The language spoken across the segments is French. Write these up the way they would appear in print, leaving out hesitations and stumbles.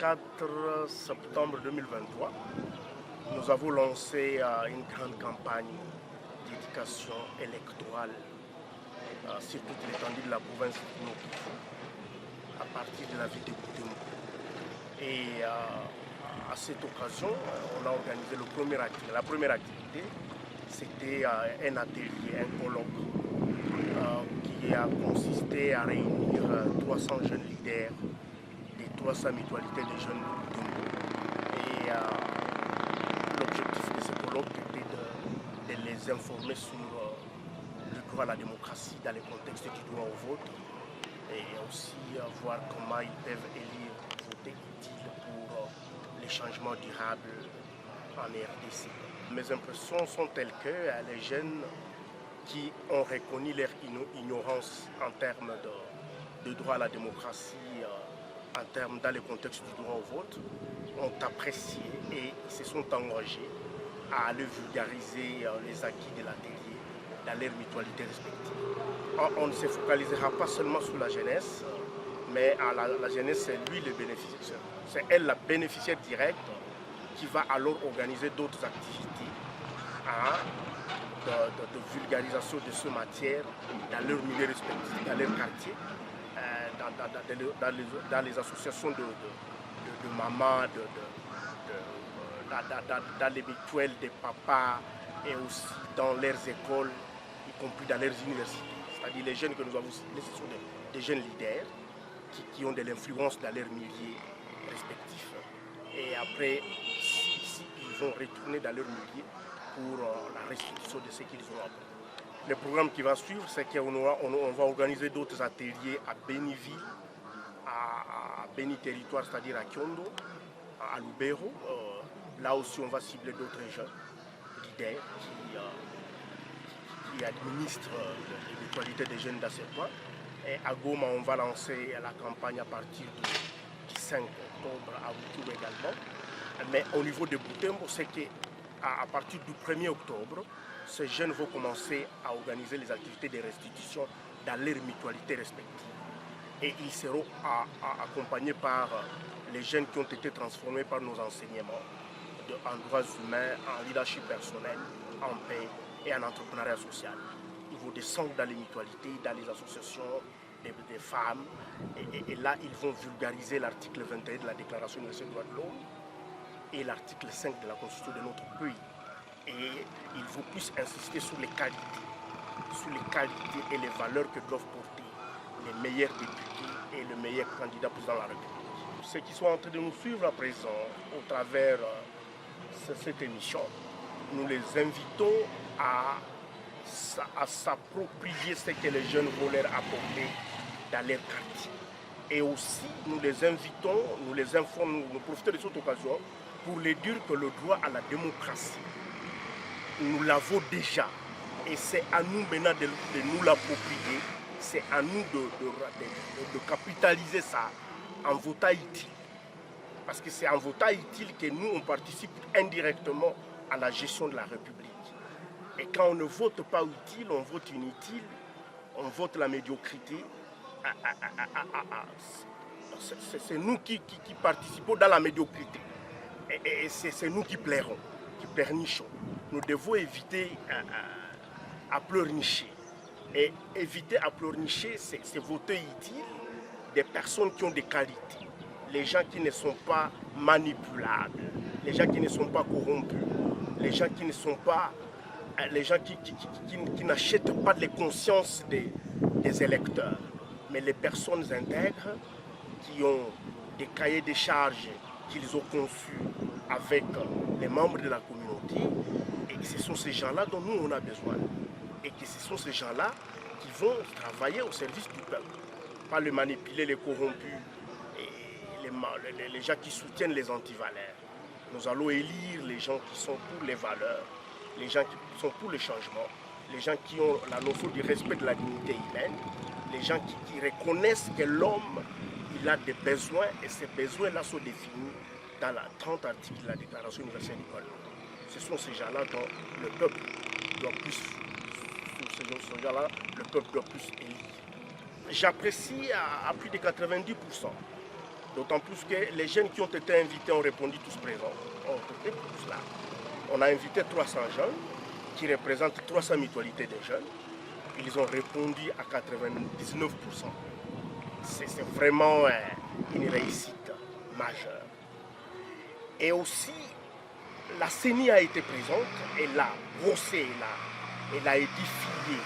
4 septembre 2023, nous avons lancé une grande campagne d'éducation électorale sur toute l'étendue de la province de Nord Kivu, à partir de la ville de Butembo. Et à cette occasion, on a organisé la première activité. C'était un atelier, un colloque qui a consisté à réunir 300 jeunes leaders des 300 mutualités des jeunes de Butembo. Et l'objectif de ce colloque était de les informer sur le droit à la démocratie dans le contexte du droit au vote et aussi voir comment ils peuvent élire, voter utile pour les changements durables en RDC. Mes impressions sont telles que les jeunes qui ont reconnu leur ignorance en termes de droit à la démocratie, en termes dans le contexte du droit au vote, ont apprécié et se sont engagés à aller vulgariser les acquis de l'atelier dans leurs mutualités respectives. On ne se focalisera pas seulement sur la jeunesse, mais la jeunesse, c'est lui le bénéficiaire. C'est elle la bénéficiaire directe qui va alors organiser d'autres activités de vulgarisation de ce matière dans leur milieu respectif, dans leur quartier, dans les associations de mamans, dans les mutuelles des papas et aussi dans leurs écoles, y compris dans leurs universités. C'est-à-dire les jeunes que nous avons ciblés, ce sont des jeunes leaders qui ont de l'influence dans leurs milieux respectifs. Et après, ils vont retourner dans leur milieu pour la restitution de ce qu'ils ont appris. Le programme qui va suivre, c'est qu'on va organiser d'autres ateliers à Béniville, à Béni Territoire, c'est-à-dire à Kiondo, à Lubero. Là aussi, on va cibler d'autres jeunes leaders qui administrent les mutualités des jeunes dans ce coin. Et à Goma, on va lancer la campagne à partir du 5 octobre à Butembo également. Mais au niveau de Butembo, c'est qu'à partir du 1er octobre, ces jeunes vont commencer à organiser les activités de restitution dans leurs mutualités respectives. Et ils seront accompagnés par les jeunes qui ont été transformés par nos enseignements en droits humains, en leadership personnel, en paix et en entrepreneuriat social. Ils vont descendre dans les mutualités, dans les associations des femmes. Et là, ils vont vulgariser l'article 21 de la Déclaration universelle des droits de l'homme et l'article 5 de la Constitution de notre pays. Et il faut plus insister sur les qualités et les valeurs que doivent porter les meilleurs députés et le meilleur candidat président de la République. Ceux qui sont en train de nous suivre à présent au travers de cette émission, nous les invitons à s'approprier ce que les jeunes vont leur apporter dans leur quartier. Et aussi, nous les invitons, nous les informons, nous profitons de cette occasion pour les dire que le droit à la démocratie, nous l'avons déjà. Et c'est à nous maintenant de nous l'approprier. C'est à nous de capitaliser ça en votant utile. Parce que c'est en votant utile que nous, on participe indirectement à la gestion de la République. Et quand on ne vote pas utile, on vote inutile, on vote la médiocrité. C'est nous qui participons dans la médiocrité. Et c'est nous qui plairons, qui pleurnichons. Nous devons éviter à pleurnicher. Et éviter à pleurnicher, c'est voter utile des personnes qui ont des qualités. Les gens qui ne sont pas manipulables, les gens qui ne sont pas corrompus, les gens qui ne sont pas... les gens qui n'achètent pas les consciences des électeurs, mais les personnes intègres qui ont des cahiers de charges qu'ils ont conçus avec les membres de la communauté. Et ce sont ces gens-là dont nous on a besoin. Et que ce sont ces gens-là qui vont travailler au service du peuple. Pas les manipuler, les corrompus, et les gens qui soutiennent les antivaleurs. Nous allons élire les gens qui sont pour les valeurs, les gens qui sont pour le changement, les gens qui ont la notion du respect de la dignité humaine, les gens qui reconnaissent que l'homme, il a des besoins et ces besoins-là sont définis dans la 30 articles de la Déclaration universelle des droits de l'homme. Ce sont ces gens-là dont le peuple doit plus, élire. J'apprécie à plus de 90% D'autant plus que les jeunes qui ont été invités ont répondu tous présents. Tous là. On a invité 300 jeunes qui représentent 300 mutualités des jeunes. Ils ont répondu à 99%. C'est vraiment une réussite majeure. Et aussi, la CENI a été présente, elle a brossé, elle a édifié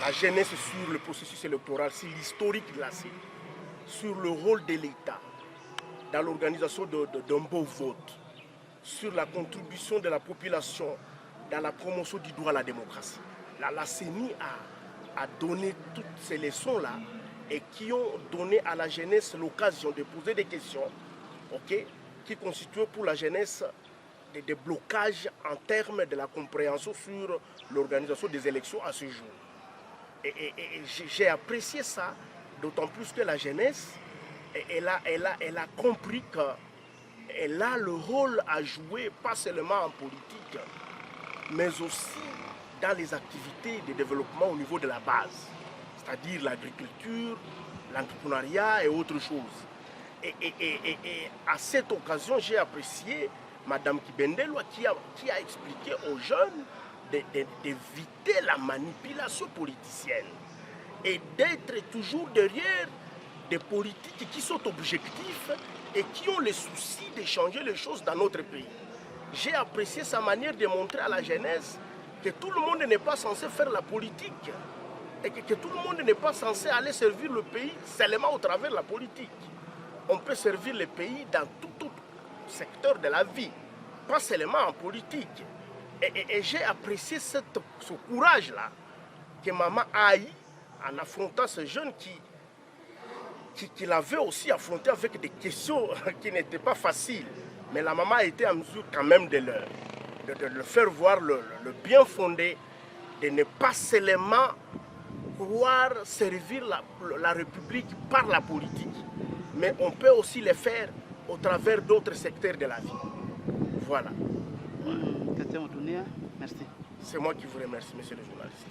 la jeunesse sur le processus électoral, sur l'historique de la CENI, sur le rôle de l'État dans l'organisation d'un beau vote, sur la contribution de la population dans la promotion du droit à la démocratie. La CENI a donné toutes ces leçons-là et qui ont donné à la jeunesse l'occasion de poser des questions, qui constituent pour la jeunesse des blocages en termes de la compréhension sur l'organisation des élections à ce jour. Et j'ai apprécié ça, d'autant plus que la jeunesse, elle a compris qu'elle a le rôle à jouer, pas seulement en politique, mais aussi dans les activités de développement au niveau de la base, c'est-à-dire l'agriculture, l'entrepreneuriat et autres choses. Et à cette occasion, j'ai apprécié Mme Kibendelwa qui a expliqué aux jeunes d'éviter la manipulation politicienne et d'être toujours derrière des politiques qui sont objectifs et qui ont le souci de changer les choses dans notre pays. J'ai apprécié sa manière de montrer à la jeunesse que tout le monde n'est pas censé faire la politique et que tout le monde n'est pas censé aller servir le pays seulement au travers de la politique. On peut servir le pays dans tout autre secteur de la vie, pas seulement en politique. Et j'ai apprécié ce courage-là que maman a eu en affrontant ce jeune qui l'avait aussi affronté avec des questions qui n'étaient pas faciles. Mais la maman a été en mesure quand même de le faire voir le bien fondé, de ne pas seulement vouloir servir la République par la politique, mais on peut aussi le faire au travers d'autres secteurs de la vie. Voilà. Merci. C'est moi qui vous remercie, monsieur le journaliste.